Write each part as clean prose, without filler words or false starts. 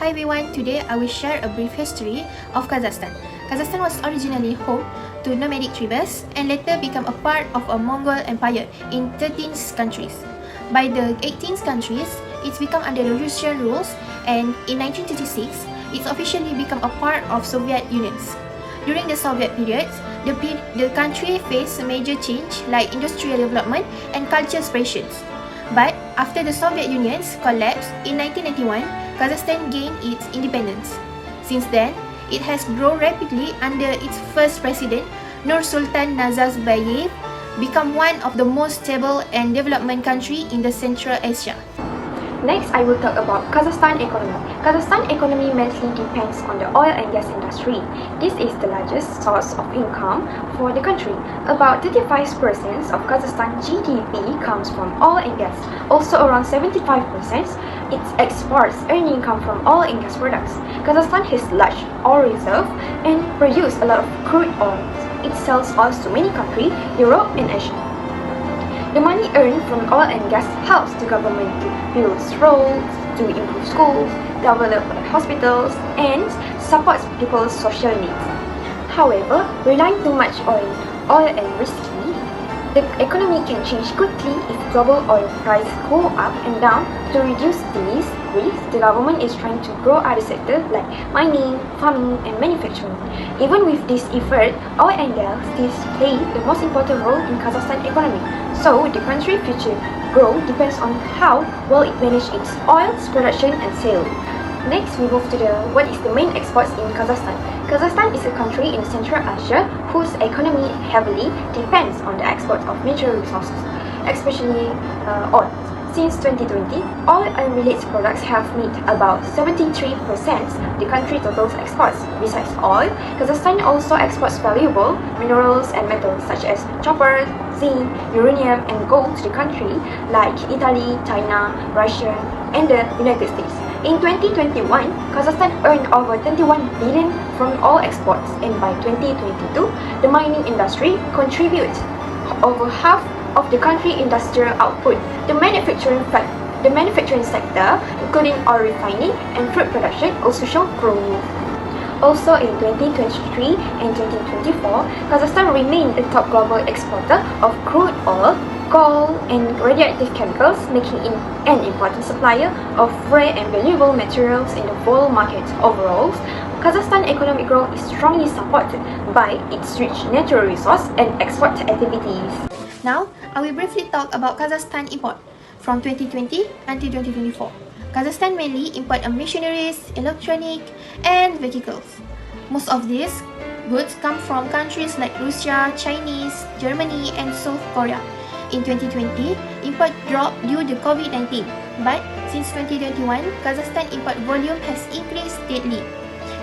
Hi everyone, today I will share a brief history of Kazakhstan. Kazakhstan was originally home to nomadic tribes and later became a part of a Mongol empire in 13 countries. By the 18th countries, it's become under the Russian rules, and in 1936, it's officially become a part of Soviet Unions. During the Soviet periods, the country faced a major change like industrial development and cultural expressions. But after the Soviet Union's collapse in 1991, Kazakhstan gained its independence. Since then, it has grown rapidly under its first president, Nursultan Nazarbayev, become one of the most stable and development country in the Central Asia. Next, I will talk about Kazakhstan economy. Kazakhstan economy mainly depends on the oil and gas industry. This is the largest source of income for the country. About 35% of Kazakhstan GDP comes from oil and gas. Also, around 75% its exports earn income from oil and gas products. Kazakhstan has large oil reserve and produce a lot of crude oil. It sells oil to many countries, Europe and Asia. The money earned from oil and gas helps the government to build roads, to improve schools, develop hospitals, and supports people's social needs. However, relying too much on oil and risky, the economy can change quickly if global oil prices go up and down. To reduce these risks, the government is trying to grow other sectors like mining, farming, and manufacturing. Even with this effort, oil and gas still play the most important role in Kazakhstan economy. So, the country's future growth depends on how well it manages its oil production and sale. Next, we move to what is the main exports in Kazakhstan. Kazakhstan is a country in Central Asia whose economy heavily depends on the export of natural resources, especially oil. Since 2020, oil and related products have made about 73% the country's total exports. Besides oil, Kazakhstan also exports valuable minerals and metals such as copper, zinc, uranium, and gold to the country like Italy, China, Russia, and the United States. In 2021, Kazakhstan earned over 21 billion from oil exports, and by 2022, the mining industry contributes over half of the country's industrial output. The manufacturing sector, including oil refining and fruit production, also show growth. Also, in 2023 and 2024, Kazakhstan remained the top global exporter of crude oil, coal, and radioactive chemicals, making it an important supplier of rare and valuable materials in the world market. Overall, Kazakhstan economic growth is strongly supported by its rich natural resource and export activities. Now, I will briefly talk about Kazakhstan import from 2020 until 2024. Kazakhstan mainly import machineries, electronic, and vehicles. Most of these goods come from countries like Russia, Chinese, Germany, and South Korea. In 2020, import dropped due to COVID-19, but since 2021, Kazakhstan import volume has increased steadily.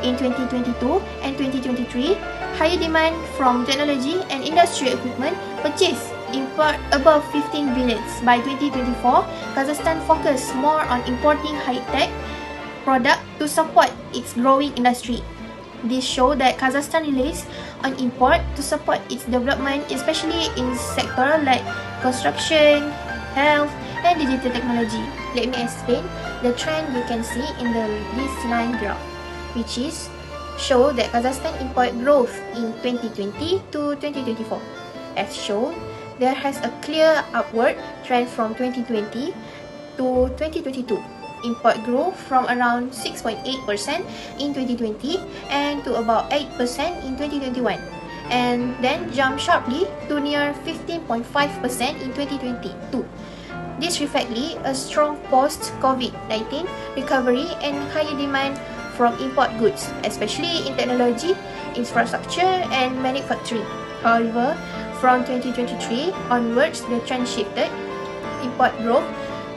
In 2022 and 2023, higher demand from technology and industrial equipment purchased import above 15 billion. By 2024, Kazakhstan focused more on importing high-tech products to support its growing industry. This shows that Kazakhstan relies on import to support its development, especially in sectors like construction, health, and digital technology. Let me explain the trend you can see in this line graph, which is show that Kazakhstan import growth in 2020 to 2024. As shown, there has a clear upward trend from 2020 to 2022. Import grew from around 6.8% in 2020 and to about 8% in 2021, and then jumped sharply to near 15.5% in 2022. This reflects a strong post-COVID-19 recovery and higher demand from import goods, especially in technology, infrastructure, and manufacturing. However, from 2023 onwards, the trend shifted. Import growth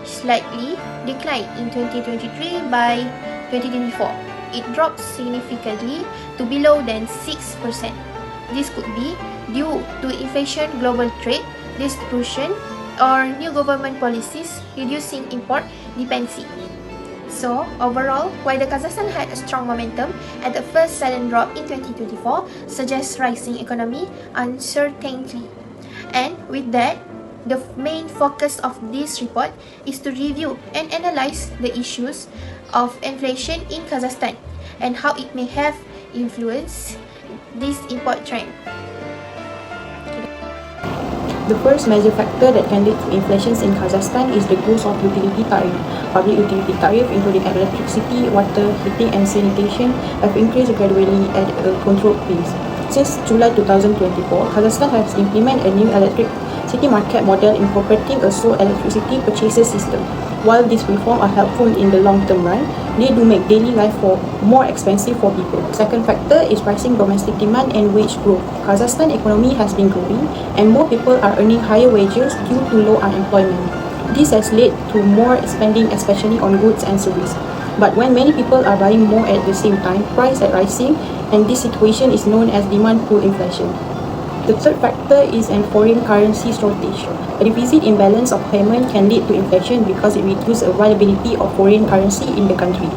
slightly declined in 2023. By 2024, it dropped significantly to below than 6%. This could be due to inflation, global trade distribution, or new government policies reducing import dependency. So, overall, while the Kazakhstan had a strong momentum at the first sudden drop in 2024 suggests rising economy uncertainty. And with that, the main focus of this report is to review and analyze the issues of inflation in Kazakhstan and how it may have influenced this import trend. The first major factor that can lead to inflations in Kazakhstan is the growth of utility tariff. Public utility tariff, including electricity, water, heating and sanitation, have increased gradually at a controlled pace. Since July 2024, Kazakhstan has implemented a new electricity market model incorporating a sole electricity purchases system. While these reforms are helpful in the long-term run, they do make daily life more expensive for people. Second factor is rising domestic demand and wage growth. Kazakhstan economy has been growing and more people are earning higher wages due to low unemployment. This has led to more spending, especially on goods and services. But when many people are buying more at the same time, prices are rising, and this situation is known as demand pull inflation. The third factor is a foreign currency shortage. A deficit imbalance of payment can lead to inflation because it reduces the availability of foreign currency in the country.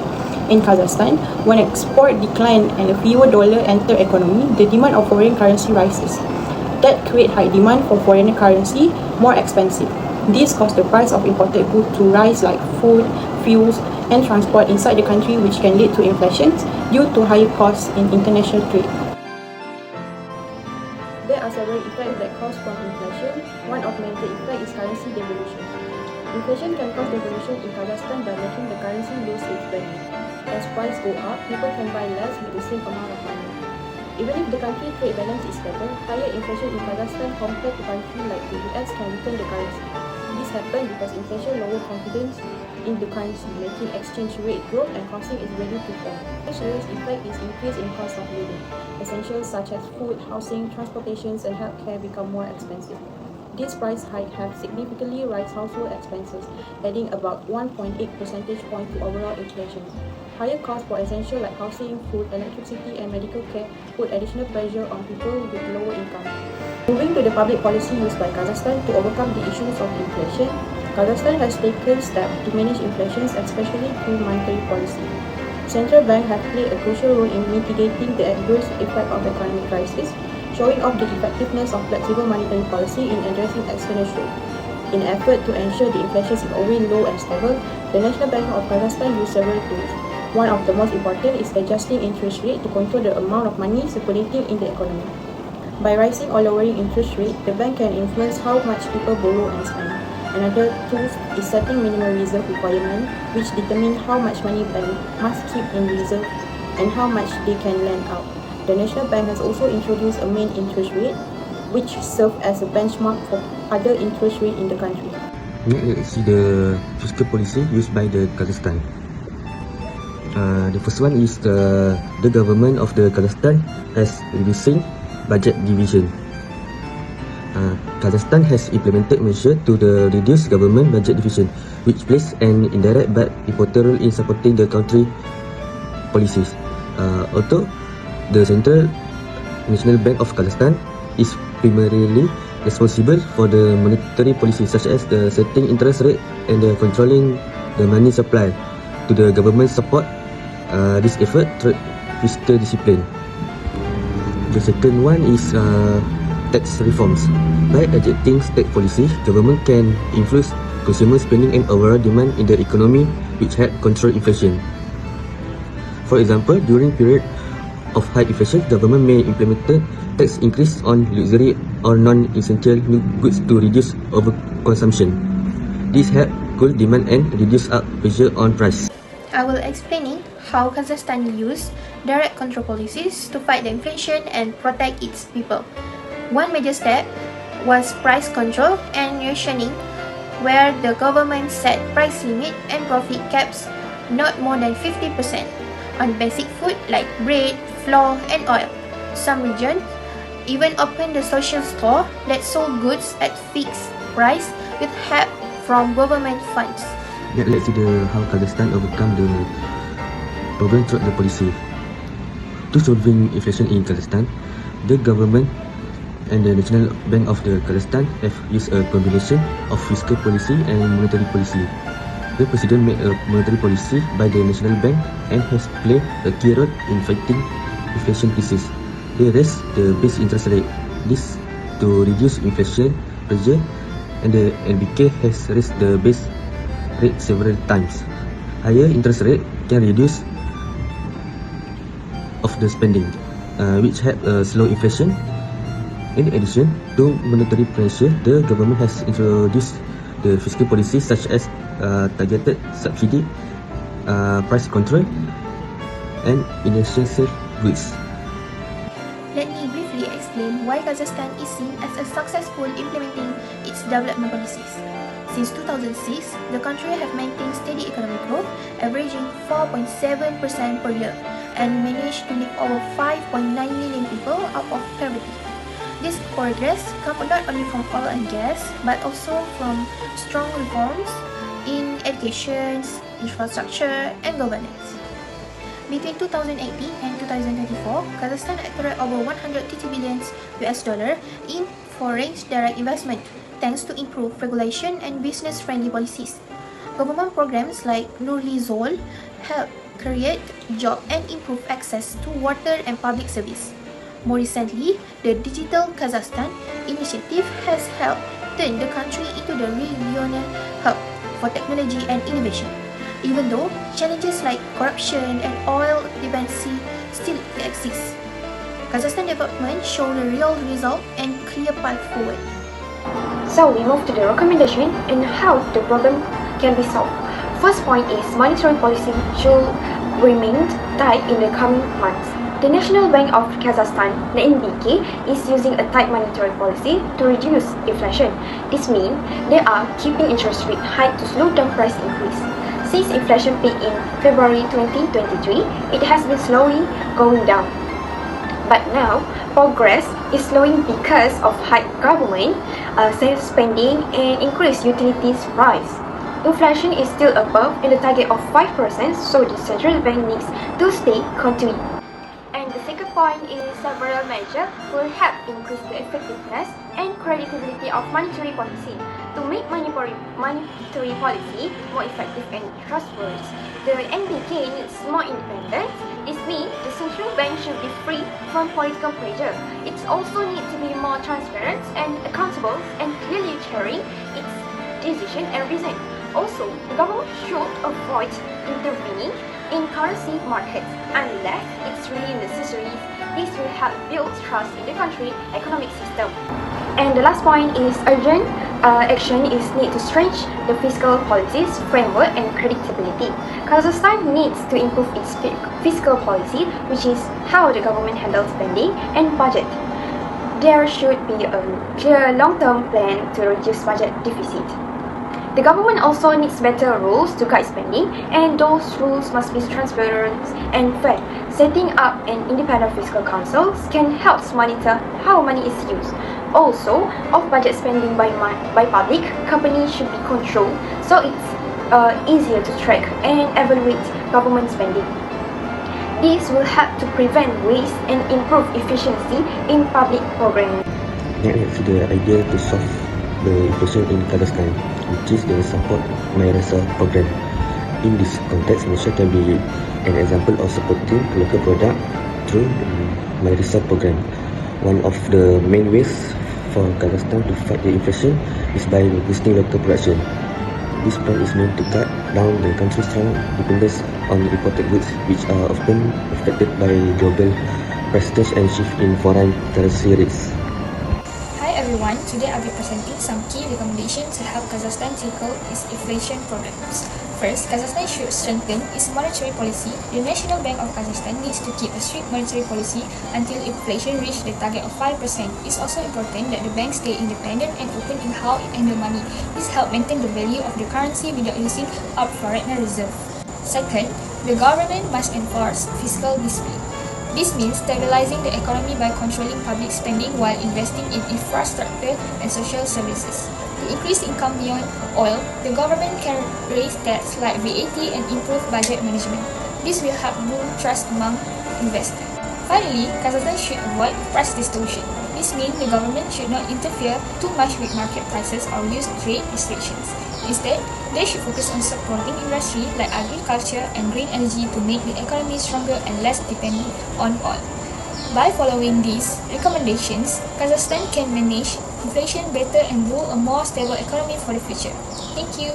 In Kazakhstan, when export decline and a fewer dollar enter economy, the demand of foreign currency rises. That creates high demand for foreign currency, more expensive. This causes the price of imported goods to rise like food, fuels, and transport inside the country, which can lead to inflation due to higher costs in international trade. There are several effects that cause from inflation. One of the major effects is currency devaluation. Inflation can cause devaluation in Kazakhstan by making the currency lose its value. As prices go up, people can buy less with the same amount of money. Even if the country trade balance is stable, higher inflation in Kazakhstan compared to countries like the US can weaken the currency. This happens because inflation lowers confidence in the currency, making exchange rate growth and causing its value to fall. The serious effect is increase in cost of living. Essentials such as food, housing, transportation, and healthcare become more expensive. These price hikes have significantly raised household expenses, adding about 1.8 percentage point to overall inflation. Higher costs for essentials like housing, food, electricity, and medical care put additional pressure on people with lower income. Moving to the public policy used by Kazakhstan to overcome the issues of inflation, Kazakhstan has taken steps to manage inflation, especially through monetary policy. Central banks have played a crucial role in mitigating the adverse effect of the economic crisis, showing off the effectiveness of flexible monetary policy in addressing external shocks. In an effort to ensure the inflation is always low and stable, the National Bank of Kazakhstan uses several tools. One of the most important is adjusting interest rate to control the amount of money circulating in the economy. By raising or lowering interest rate, the bank can influence how much people borrow and spend. Another tool is setting minimum reserve requirement, which determine how much money banks must keep in reserve and how much they can lend out. The National Bank has also introduced a main interest rate, which serves as a benchmark for other interest rates in the country. Let's see the fiscal policy used by the Kazakhstan. The first one is the government of the Kazakhstan has reducing budget division. Kazakhstan has implemented measures to reduce government budget division, which plays an indirect but important role in supporting the country policies. Although the Central National Bank of Kazakhstan is primarily responsible for the monetary policy, such as the setting interest rate and the controlling the money supply. To the government support this effort through fiscal discipline. The second one is tax reforms. By adjusting state policy, government can influence consumer spending and overall demand in the economy, which help control inflation. For example, during period of high inflation, government may implement tax increase on luxury or non-essential goods to reduce overconsumption. This help cool demand and reduce up pressure on price. I will explaining how Kazakhstan used direct control policies to fight the inflation and protect its people. One major step was price control and rationing, where the government set price limit and profit caps not more than 50% on basic food like bread, flour, and oil. Some regions even opened a social store that sold goods at fixed price with help from government funds. Let's see how Kazakhstan overcome the problem through the policy. To solving inflation in Kazakhstan, the government and the National Bank of the Kazakhstan have used a combination of fiscal policy and monetary policy. The president made a monetary policy by the National Bank and has played a key role in fighting inflation crisis. They raised the base interest rate. This to reduce inflation pressure, and the NBK has raised the base rate several times. Higher interest rate can reduce of the spending, which help slow inflation. In addition to monetary pressure, the government has introduced the fiscal policies such as targeted subsidy, price control, and essential goods. Let me briefly explain why Kazakhstan is seen as a successful implementing its development policies. Since 2006, the country have maintained steady economic growth, averaging 4.7% per year, and managed to lift over 5.9 million people out of poverty. This progress comes not only from oil and gas, but also from strong reforms in education, infrastructure, and governance. Between 2018 and 2024, Kazakhstan attracted over 130 billion US dollar in foreign direct investment, thanks to improved regulation and business-friendly policies. Government programs like Nurli Zol help create jobs and improve access to water and public service. More recently, the Digital Kazakhstan initiative has helped turn the country into the regional hub for technology and innovation. Even though challenges like corruption and oil dependency still exist, Kazakhstan development shows a real result and clear path forward. So we move to the recommendation and how the problem can be solved. First point is monetary policy should remain tight in the coming months. The National Bank of Kazakhstan, the NBK, is using a tight monetary policy to reduce inflation. This means they are keeping interest rate high to slow down price increase. Since inflation peaked in February 2023, it has been slowly going down. But now, progress is slowing because of high government sales spending and increased utilities price. Inflation is still above in the target of 5%, so the central bank needs to stay contained. And the second point is several measures will help increase the effectiveness and credibility of monetary policy. To make monetary policy more effective and trustworthy, the NBK needs more independence. This means the central bank should be free from political pressure. It also needs to be more transparent and accountable and clearly sharing its decision and reason. Also, the government should avoid intervening in currency markets unless it's really necessary. This will help build trust in the country's economic system. And the last point is urgent action is need to stretch the fiscal policies, framework and predictability. Kazakhstan needs to improve its fiscal policy, which is how the government handles spending and budget. There should be a clear long-term plan to reduce budget deficit. The government also needs better rules to guide spending, and those rules must be transparent and fair. Setting up an independent fiscal council can help monitor how money is used. Also, off-budget spending by public companies should be controlled, so it's easier to track and evaluate government spending. This will help to prevent waste and improve efficiency in public programs. Let's see the idea to solve the inflation in Kazakhstan, which is the support Mayrasa program. In this context, Malaysia can be an example of supporting local product through the Mayrasa program. One of the main ways for Kazakhstan to fight the inflation is by boosting local production. This plan is meant to cut down the country's strong dependence on imported goods, which are often affected by global prices and shift in foreign currency rates. Hi everyone, today I'll be presenting some key recommendations to help Kazakhstan tackle its inflation problems. First, Kazakhstan should strengthen its monetary policy. The National Bank of Kazakhstan needs to keep a strict monetary policy until inflation reaches the target of 5%. It's also important that the bank stay independent and open in how it handles money. This helps maintain the value of the currency without using up foreign reserve. Second, the government must enforce fiscal discipline. This means stabilizing the economy by controlling public spending while investing in infrastructure and social services. To increase income beyond oil, the government can raise taxes like VAT and improve budget management. This will help build trust among investors. Finally, Kazakhstan should avoid price distortion. This means the government should not interfere too much with market prices or use trade restrictions. Instead, they should focus on supporting industry like agriculture and green energy to make the economy stronger and less dependent on oil. By following these recommendations, Kazakhstan can manage inflation better and build a more stable economy for the future. Thank you.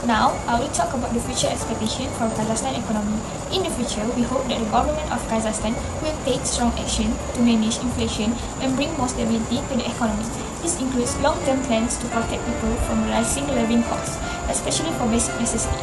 Now, I will talk about the future expectation for Kazakhstan economy. In the future, we hope that the government of Kazakhstan will take strong action to manage inflation and bring more stability to the economy. This includes long-term plans to protect people from rising living costs, especially for basic necessities.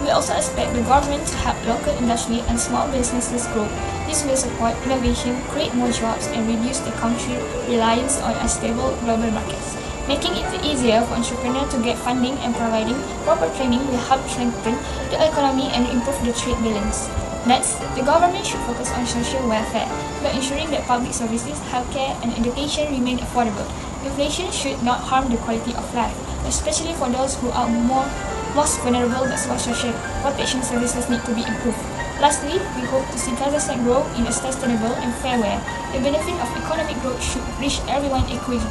We also expect the government to help local industry and small businesses grow. This will support innovation, create more jobs, and reduce the country's reliance on unstable global markets. Making it easier for entrepreneurs to get funding and providing proper training will help strengthen the economy and improve the trade balance. Next, the government should focus on social welfare by ensuring that public services, healthcare, and education remain affordable. Inflation should not harm the quality of life, especially for those who are most vulnerable. That's why social protection services need to be improved. Lastly, we hope to see Kazakhstan grow in a sustainable and fair way. The benefit of economic growth should reach everyone equally.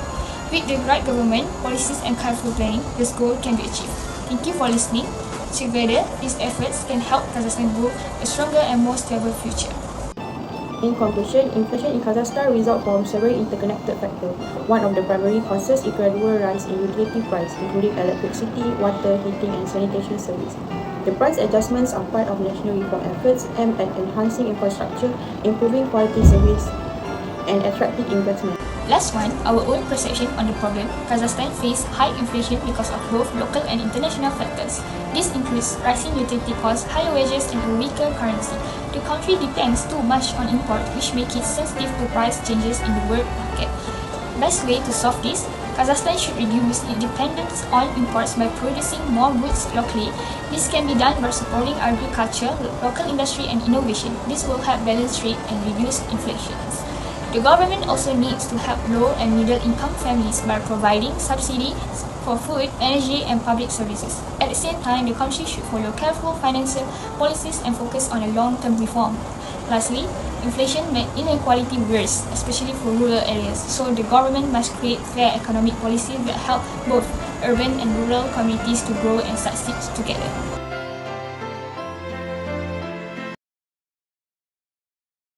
With the right government, policies, and careful planning, this goal can be achieved. Thank you for listening. Together, these efforts can help Kazakhstan grow a stronger and more stable future. In conclusion, inflation in Kazakhstan results from several interconnected factors. One of the primary causes is gradual rise in utility price, including electricity, water, heating, and sanitation service. The price adjustments are part of national reform efforts aimed at enhancing infrastructure, improving quality service, and attracting investment. Last one, our own perception on the problem. Kazakhstan faces high inflation because of both local and international factors. This includes rising utility costs, higher wages, and a weaker currency. The country depends too much on import, which makes it sensitive to price changes in the world market. Best way to solve this, Kazakhstan should reduce its dependence on imports by producing more goods locally. This can be done by supporting agriculture, local industry, and innovation. This will help balance trade and reduce inflation. The government also needs to help low and middle income families by providing subsidies for food, energy, and public services. At the same time, the country should follow careful financial policies and focus on a long-term reform. Lastly, inflation made inequality worse, especially for rural areas, so the government must create fair economic policies that help both urban and rural communities to grow and succeed together.